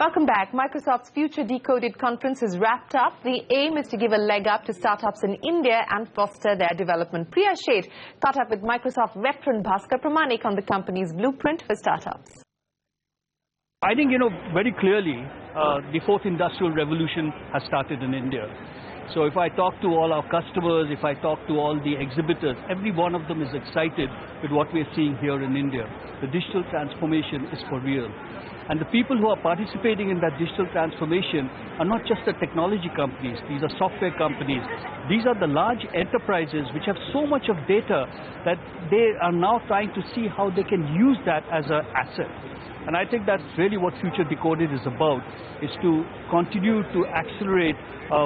Welcome back. Microsoft's Future Decoded conference is wrapped up. The aim is to give a leg up to startups in India and foster their development. Priya Sheth caught up with Microsoft veteran Bhaskar Pramanik on the company's blueprint for startups. I think, very clearly, the fourth industrial revolution has started in India. So if I talk to all our customers, if I talk to all the exhibitors, every one of them is excited with what we're seeing here in India. The digital transformation is for real. And the people who are participating in that digital transformation are not just the technology companies, these are software companies. These are the large enterprises which have so much of data that they are now trying to see how they can use that as an asset. And I think that's really what Future Decoded is about, is to continue to accelerate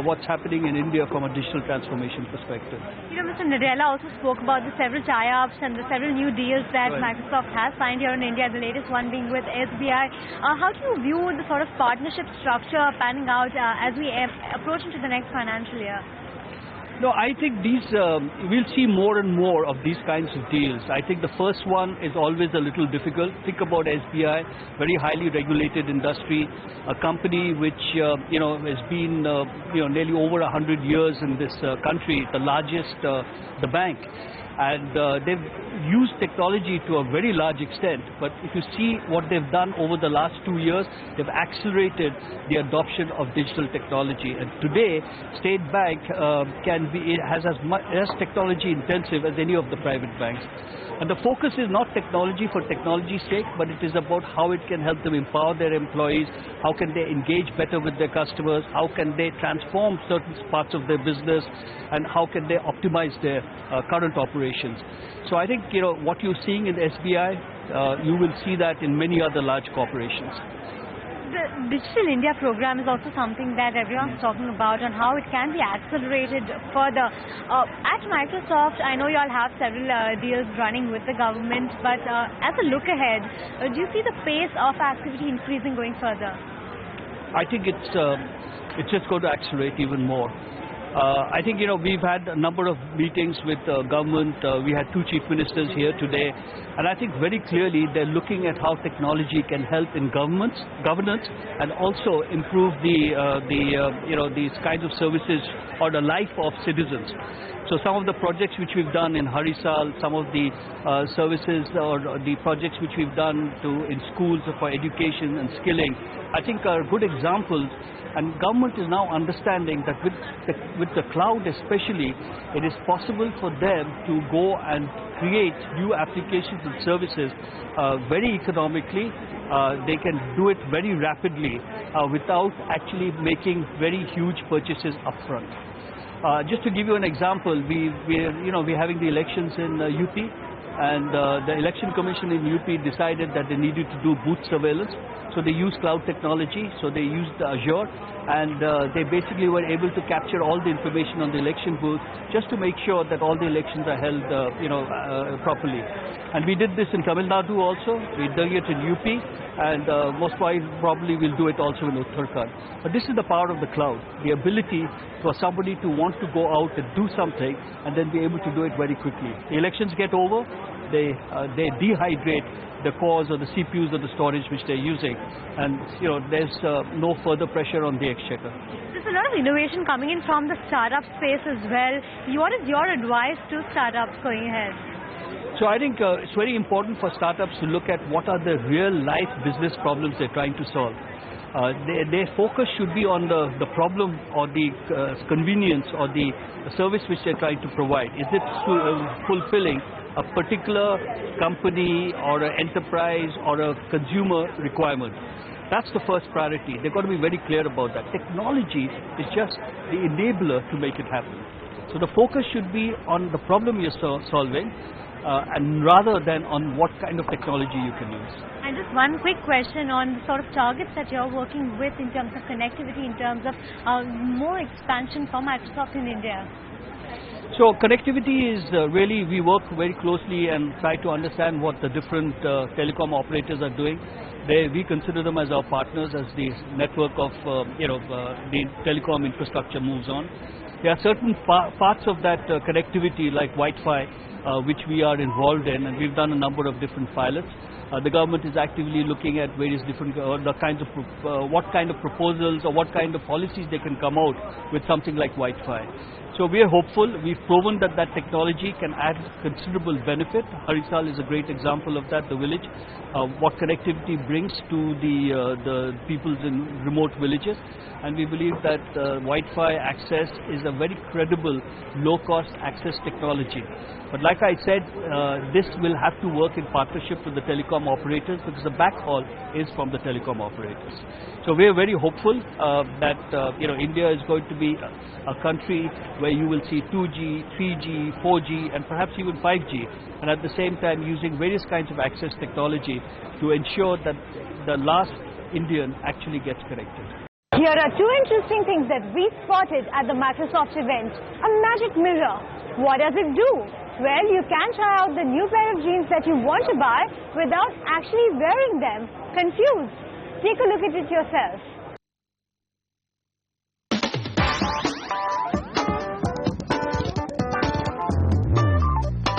what's happening in India from a digital transformation perspective. Mr. Nadella also spoke about the several tie-ups and the several new deals that Microsoft has signed here in India, the latest one being with SBI. How do you view the sort of partnership structure panning out as we approach into the next financial year? No, I think we'll see more and more of these kinds of deals. I think the first one is always a little difficult. Think about SBI, very highly regulated industry, a company which, has been, nearly over 100 years in this country, the largest, the bank. And they've used technology to a very large extent, but if you see what they've done over the last 2 years, they've accelerated the adoption of digital technology. And today, State Bank has as technology intensive as any of the private banks. And the focus is not technology for technology's sake, but it is about how it can help them empower their employees, how can they engage better with their customers, how can they transform certain parts of their business, and how can they optimize their current operations. So I think, what you're seeing in SBI, you will see that in many other large corporations. The Digital India program is also something that everyone's talking about and how it can be accelerated further. At Microsoft, I know you all have several deals running with the government, but as a look ahead, do you see the pace of activity increasing going further? I think it's just going to accelerate even more. I think, we've had a number of meetings with government. We had 2 chief ministers here today. And I think very clearly they're looking at how technology can help in governance and also improve these kinds of services or the life of citizens. So some of the projects which we've done in Harisal, some of the services or the projects which we've done in schools for education and skilling, I think are good examples. And government is now understanding that with the cloud especially, it is possible for them to go and create new applications and services very economically. They can do it very rapidly without actually making very huge purchases upfront. Just to give you an example, we're having the elections in UP, and the Election Commission in UP decided that they needed to do booth surveillance. So they used cloud technology, so they used Azure, and they basically were able to capture all the information on the election booth just to make sure that all the elections are held, properly. And we did this in Tamil Nadu also, we did it in UP, and most probably we'll do it also in Uttarakhand. But this is the power of the cloud, the ability for somebody to want to go out and do something and then be able to do it very quickly. The elections get over, they dehydrate the cores or the CPUs or the storage which they're using, and there's no further pressure on the exchequer. There's a lot of innovation coming in from the startup space as well. What is your advice to startups going ahead? So I think it's very important for startups to look at what are the real life business problems they're trying to solve. Their focus should be on the problem or the convenience or the service which they're trying to provide. Is it fulfilling a particular company or an enterprise or a consumer requirement? That's the first priority. They've got to be very clear about that. Technology is just the enabler to make it happen. So the focus should be on the problem you're solving, and rather than on what kind of technology you can use. And just one quick question on the sort of targets that you're working with in terms of connectivity, in terms of more expansion for Microsoft in India. So connectivity is really, we work very closely and try to understand what the different telecom operators are doing. We consider them as our partners as the network of the telecom infrastructure moves on. There are certain parts of that connectivity like Wi-Fi which we are involved in, and we've done a number of different pilots. The government is actively looking at various different what kind of proposals or what kind of policies they can come out with something like Wi-Fi. So we are hopeful. We've proven that that technology can add considerable benefit. Harisal is a great example of that, the village, what connectivity brings to the peoples in remote villages. And we believe that Wi-Fi access is a very credible, low-cost access technology. But like I said, this will have to work in partnership with the telecom operators, because the backhaul is from the telecom operators. So we are very hopeful that India is going to be a country where you will see 2G, 3G, 4G, and perhaps even 5G, and at the same time using various kinds of access technology to ensure that the last Indian actually gets connected. Here are two interesting things that we spotted at the Microsoft event. A magic mirror. What does it do? Well, you can try out the new pair of jeans that you want to buy without actually wearing them. Confused? Take a look at it yourself.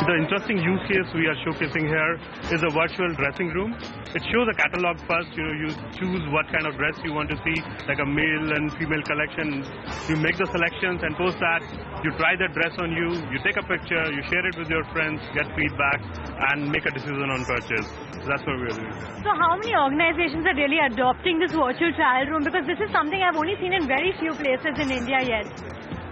The interesting use case we are showcasing here is a virtual dressing room. It shows a catalog first. You choose what kind of dress you want to see, like a male and female collection. You make the selections, and post that, you try the dress on you, you take a picture, you share it with your friends, get feedback, and make a decision on purchase. So that's what we're doing. So how many organizations are really adopting this virtual trial room? Because this is something I've only seen in very few places in India yet.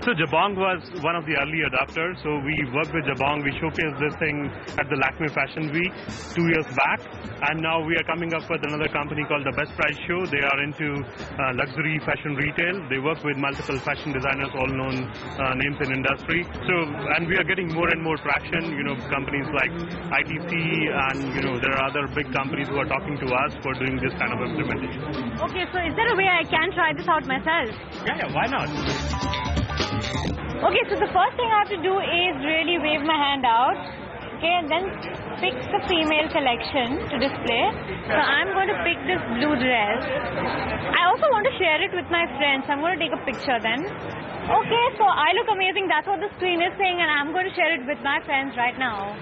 So Jabong was one of the early adopters. So we worked with Jabong. We showcased this thing at the Lakme Fashion Week 2 years back. And now we are coming up with another company called the Best Price Show. They are into luxury fashion retail. They work with multiple fashion designers, all known names in industry. So, and we are getting more and more traction. Companies like ITC, and there are other big companies who are talking to us for doing this kind of implementation. Okay, so is there a way I can try this out myself? Yeah, why not? Okay, so the first thing I have to do is really wave my hand out, okay, and then pick the female collection to display. So I'm going to pick this blue dress. I also want to share it with my friends. I'm going to take a picture then. Okay, so I look amazing. That's what the screen is saying, and I'm going to share it with my friends right now.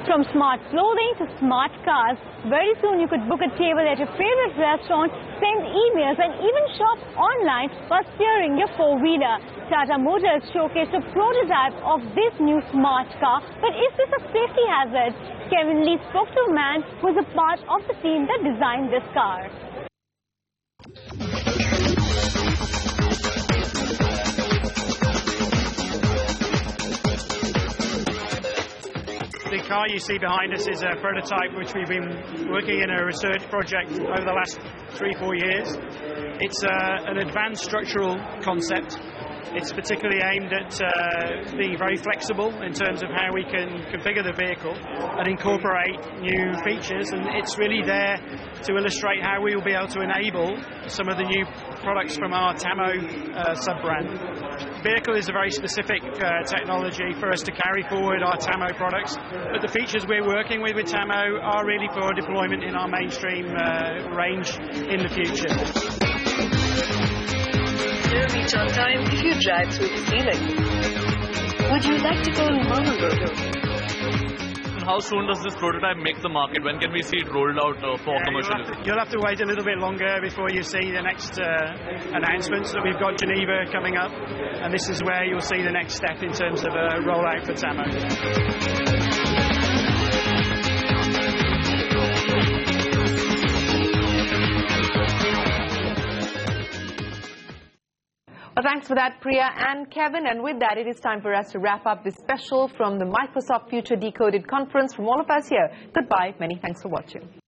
From smart clothing to smart cars, very soon you could book a table at your favorite restaurant, send emails, and even shop online while steering your four-wheeler. Tata Motors showcased a prototype of this new smart car. But is this a safety hazard? Kevin Lee spoke to a man who was a part of the team that designed this car. The car you see behind us is a prototype which we've been working in a research project over the last 3-4 years. It's an advanced structural concept. It's particularly aimed at being very flexible in terms of how we can configure the vehicle and incorporate new features, and it's really there to illustrate how we will be able to enable some of the new products from our Tamo sub-brand. The vehicle is a very specific technology for us to carry forward our Tamo products, but the features we're working with Tamo are really for deployment in our mainstream range in the future. You'll reach on time if you drive through the ceiling. Would you like to go on Mama Roto? How soon does this prototype make the market? When can we see it rolled out for commercial? You'll have to wait a little bit longer before you see the next announcements. We've got Geneva coming up, and this is where you'll see the next step in terms of a rollout for Tamo. Well, thanks for that, Priya and Kevin. And with that, it is time for us to wrap up this special from the Microsoft Future Decoded conference. From all of us here, goodbye. Many thanks for watching.